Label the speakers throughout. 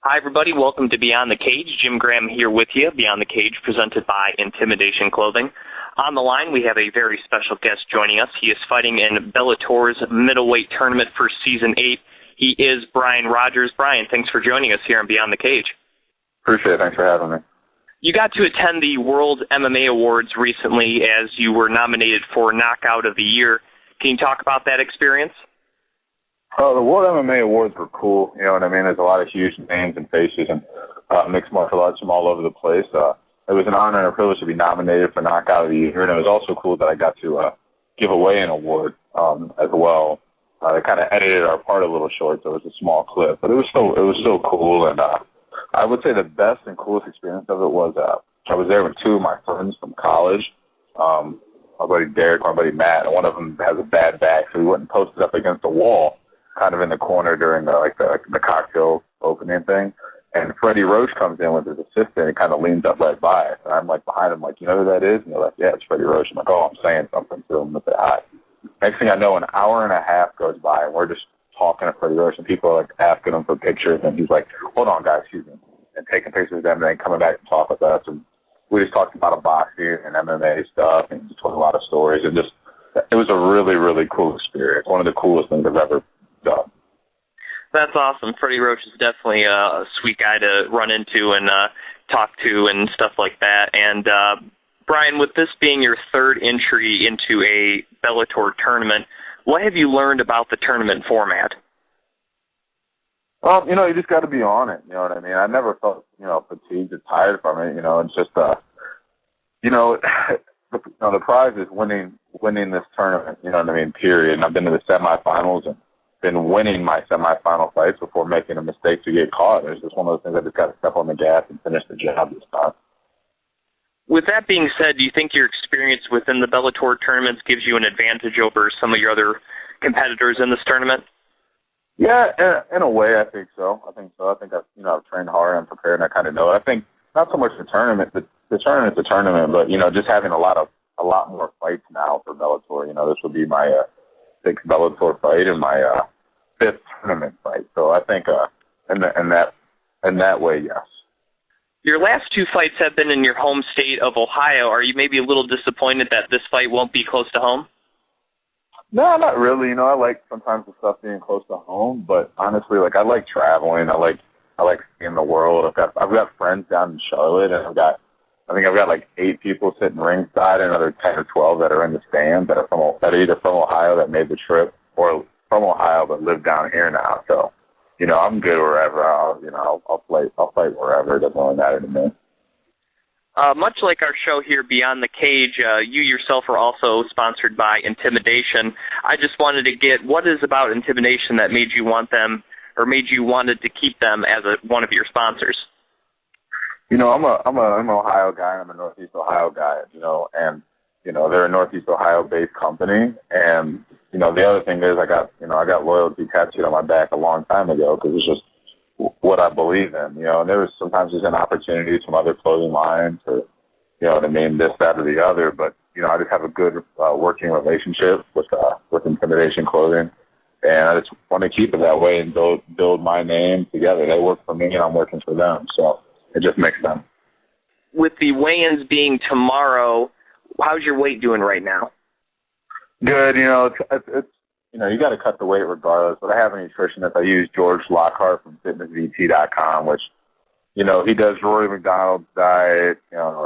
Speaker 1: Hi, everybody. Welcome to Beyond the Cage. Jim Graham here with you. Beyond the Cage, presented by Intimidation Clothing. On the line, we have a very special guest joining us. He is fighting in Bellator's middleweight tournament for Season 8. He is Brian Rogers. Brian, thanks for joining us here on Beyond the Cage.
Speaker 2: Appreciate it. Thanks for having me.
Speaker 1: You got to attend the World MMA Awards recently as you were nominated for Knockout of the Year. Can you talk about that experience?
Speaker 2: The World MMA Awards were cool. You know what I mean? There's a lot of huge names and faces and mixed martial arts from all over the place. It was an honor and a privilege to be nominated for Knockout of the Year, and it was also cool that I got to give away an award as well. They kind of edited our part a little short, so it was a small clip, but it was so cool. And I would say the best and coolest experience of it was I was there with two of my friends from college. My buddy Derek, my buddy Matt, and one of them has a bad back, so we went and posted up against the wall, kind of in the corner during the cocktail opening thing. And Freddie Roach comes in with his assistant and kind of leans up right by us. And I'm like behind him, like, you know who that is? And they're like, yeah, it's Freddie Roach. I'm like, oh, I'm saying something to him. Say hi. Next thing I know, an hour and a half goes by, and we're just talking to Freddie Roach, and people are like asking him for pictures, and he's like, hold on, guys, excuse me, and taking pictures of them, and then coming back to talk with us. And we just talked about boxing and MMA stuff, and just told a lot of stories, and just it was a really, really cool experience. One of the coolest things I've ever done.
Speaker 1: That's awesome. Freddie Roach is definitely a sweet guy to run into and talk to and stuff like that. And Brian, with this being your third entry into a Bellator tournament, what have you learned about the tournament format?
Speaker 2: Well, you just got to be on it. You know what I mean? I never felt, fatigued or tired from it. It's just, the prize is winning this tournament. You know what I mean? Period. And I've been to the semifinals and been winning my semifinal fights before making a mistake to get caught. It's just one of those things I just got to step on the gas and finish the job this time.
Speaker 1: With that being said, do you think your experience within the Bellator tournaments gives you an advantage over some of your other competitors in this tournament?
Speaker 2: Yeah, in a way, I think so. I think I've trained hard and prepared, and I kind of know it. I think not so much the tournament. The tournament's a tournament, but just having a lot more fights now for Bellator. This will be my sixth Bellator fight and my fifth tournament fight. So I think in that way, yes.
Speaker 1: Your last two fights have been in your home state of Ohio. Are you maybe a little disappointed that this fight won't be close to home?
Speaker 2: No, not really. I like sometimes the stuff being close to home, but honestly, I like traveling. I like seeing the world. I've got friends down in Charlotte, and I think I've got 8 people sitting ringside, and another 10 or 12 that are in the stands that are either from Ohio that made the trip or from Ohio but live down here now. So, I'm good wherever. I'll fight wherever. It doesn't really matter to me.
Speaker 1: Much like our show here, Beyond the Cage, you yourself are also sponsored by Intimidation. I just wanted to get, what is about Intimidation that made you want them, or made you wanted to keep them as one of your sponsors?
Speaker 2: I'm an Ohio guy. I'm a Northeast Ohio guy. And they're a Northeast Ohio-based company. And the other thing is, I got loyalty tattooed on my back a long time ago because it's just what I believe in, and there was sometimes just an opportunity from other clothing lines or, this, that, or the other, but, I just have a good working relationship with Intimidation Clothing, and I just want to keep it that way and build my name together. They work for me and I'm working for them, so it just makes sense.
Speaker 1: With the weigh-ins being tomorrow, how's your weight doing right now?
Speaker 2: Good, it's you got to cut the weight regardless, but I have a nutritionist. I use George Lockhart from FitnessVT.com, which, he does Rory McDonald's diet.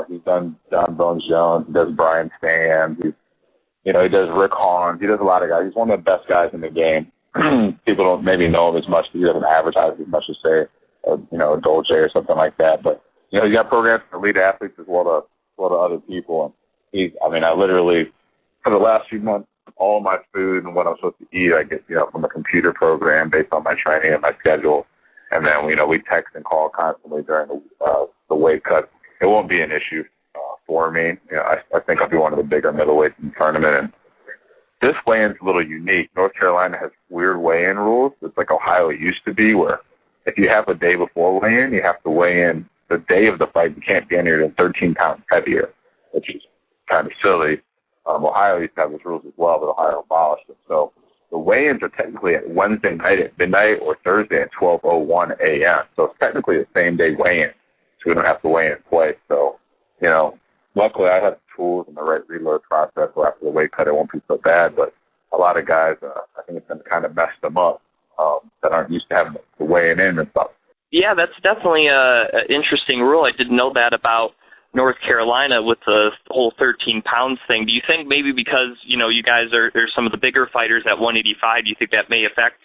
Speaker 2: He's done John Bones Jones. He does Brian Stann. He does Rick Hahn. He does a lot of guys. He's one of the best guys in the game. People don't maybe know him as much. He doesn't advertise as much as, say, Dolce or something like that. But, he's got programs for elite athletes as well to other people. And I literally, for the last few months, all my food and what I'm supposed to eat, I get, from a computer program based on my training and my schedule. And then, we text and call constantly during the weight cut. It won't be an issue for me. I think I'll be one of the bigger middleweights in the tournament. And this weigh-in's a little unique. North Carolina has weird weigh-in rules. It's like Ohio used to be, where if you have a day before weigh-in, you have to weigh in the day of the fight. You can't be any than 13 pounds heavier, which is kind of silly. Ohio used to have those rules as well, but Ohio abolished them. So the weigh-ins are technically at Wednesday night at midnight or Thursday at 12:01 a.m. So it's technically the same day weigh-in, so we don't have to weigh in twice. So, luckily I have the tools and the right reload process, so after the weight cut it won't be so bad. But a lot of guys, I think it's going to kind of mess them up that aren't used to having to weigh in and stuff.
Speaker 1: Yeah, that's definitely an interesting rule. I didn't know that about North Carolina with the whole 13 pounds thing. Do you think maybe because, you guys are some of the bigger fighters at 185, do you think that may affect,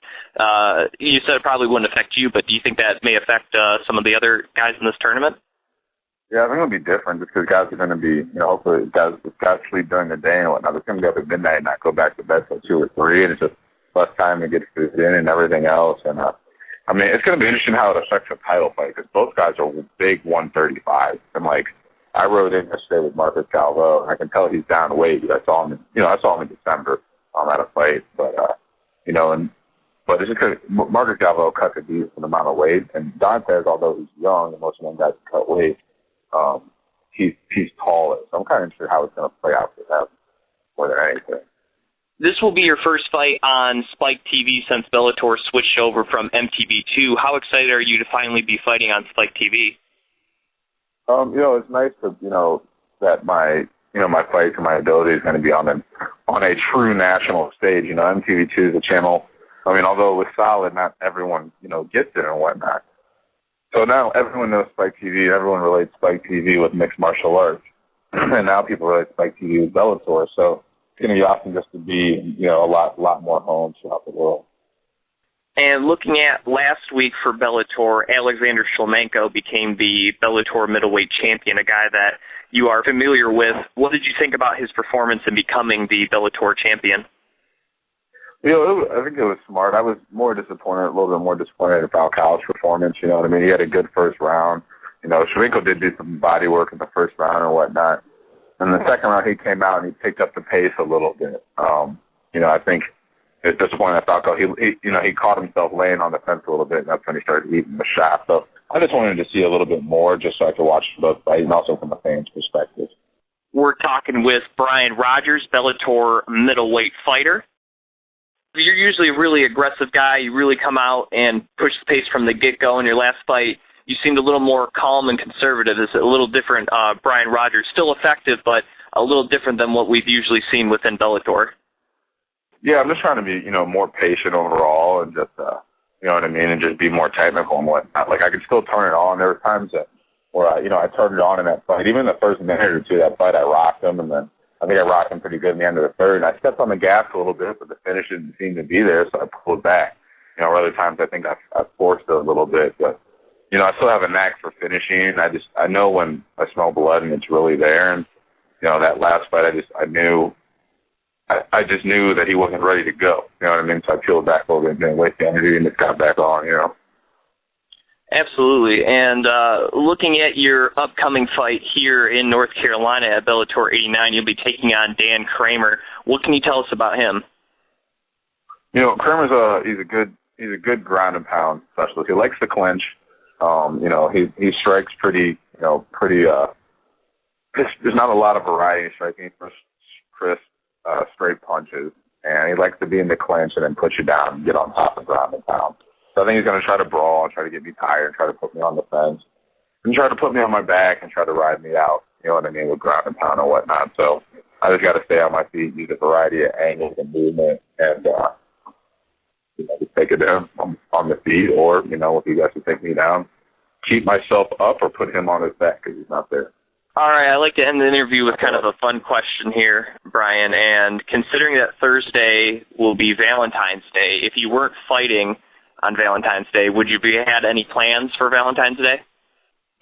Speaker 1: you said it probably wouldn't affect you, but do you think that may affect some of the other guys in this tournament?
Speaker 2: Yeah, I think it'll be different just because guys are going to be, hopefully guys sleep during the day and whatnot. They're going to go up at midnight and not go back to bed till 2 or 3, and it's just less time to get food in and everything else. And, it's going to be interesting how it affects a title fight because both guys are big 135. And, I rode in yesterday with Marcus Galvo, and I can tell he's down weight. I saw him in December at a fight. But, but it's just because Marcus Galvo cuts a decent amount of weight. And Dantes, although he's young, and most of them guys cut weight, he's taller. So I'm kind of interested how it's going to play out for them more than anything.
Speaker 1: This will be your first fight on Spike TV since Bellator switched over from MTV2. How excited are you to finally be fighting on Spike TV?
Speaker 2: It's nice to, that my fight and my ability is going to be on a true national stage. MTV2 is a channel. Although it was solid, not everyone, gets it and whatnot. So now everyone knows Spike TV. Everyone relates Spike TV with mixed martial arts. And now people relate Spike TV with Bellator. So it's going to be awesome just to be, a lot more homes throughout the world.
Speaker 1: And looking at last week for Bellator, Alexander Shlemenko became the Bellator middleweight champion, a guy that you are familiar with. What did you think about his performance in becoming the Bellator champion?
Speaker 2: I think it was smart. I was a little bit more disappointed about Kyle's performance. You know what I mean? He had a good first round. Shlemenko did do some body work in the first round and whatnot. In the second round, he came out and he picked up the pace a little bit. I think it's disappointing that Falco, he caught himself laying on the fence a little bit, and that's when he started eating the shaft. So I just wanted to see a little bit more just so I could watch both fights, and also from a fan's perspective.
Speaker 1: We're talking with Brian Rogers, Bellator middleweight fighter. You're usually a really aggressive guy. You really come out and push the pace from the get-go. In your last fight, you seemed a little more calm and conservative. It's a little different, Brian Rogers. Still effective, but a little different than what we've usually seen within Bellator.
Speaker 2: Yeah, I'm just trying to be, more patient overall and just, and just be more technical and whatnot. I could still turn it on. There were times where, I turned it on in that fight. Even the first minute or two of that fight, I rocked him, and then I think I rocked him pretty good in the end of the third. And I stepped on the gas a little bit, but the finish didn't seem to be there, so I pulled back. Other times I think I forced it a little bit, but, I still have a knack for finishing. I know when I smell blood and it's really there. And, that last fight, I just knew that he wasn't ready to go. You know what I mean? So I peeled back a little bit and didn't waste the energy and just got back on, Absolutely. And looking at your upcoming fight here in North Carolina at Bellator 89, you'll be taking on Dan Kramer. What can you tell us about him? Kramer's he's a good ground and pound specialist. He likes to clinch. He strikes pretty. There's not a lot of variety in striking. Crisp, straight punches, and he likes to be in the clinch and then put you down and get on top of ground and pound. So I think he's going to try to brawl and try to get me tired and try to put me on the fence and try to put me on my back and try to ride me out, with ground and pound and whatnot. So I just got to stay on my feet, use a variety of angles and movement, and just take it down on the feet, or, if you guys would take me down, keep myself up or put him on his back because he's not there.
Speaker 1: All right, I'd like to end the interview with kind of a fun question here, Brian. And considering that Thursday will be Valentine's Day, if you weren't fighting on Valentine's Day, would you had any plans for Valentine's Day?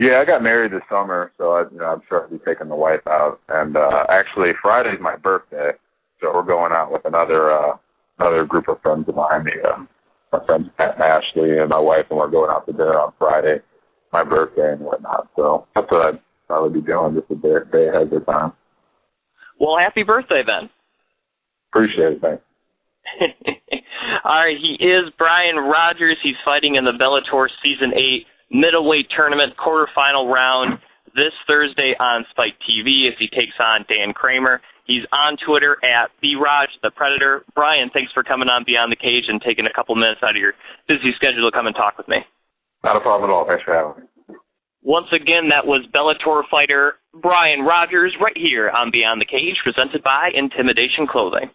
Speaker 2: Yeah, I got married this summer, so I'm sure I'll be taking the wife out. And actually, Friday's my birthday, so we're going out with another group of friends of mine, my friends Pat and Ashley and my wife, and we're going out to dinner on Friday, my birthday and whatnot. So that's what I'd probably be doing just a day ahead of time.
Speaker 1: Well, happy birthday then.
Speaker 2: Appreciate it, thanks.
Speaker 1: All right, he is Brian Rogers. He's fighting in the Bellator Season 8 middleweight tournament quarterfinal round this Thursday on Spike TV as he takes on Dan Kramer. He's on Twitter at BRajThePredator. Brian, thanks for coming on Beyond the Cage and taking a couple minutes out of your busy schedule to come and talk with me.
Speaker 2: Not a problem at all. Thanks for having me.
Speaker 1: Once again, that was Bellator fighter Brian Rogers right here on Beyond the Cage, presented by Intimidation Clothing.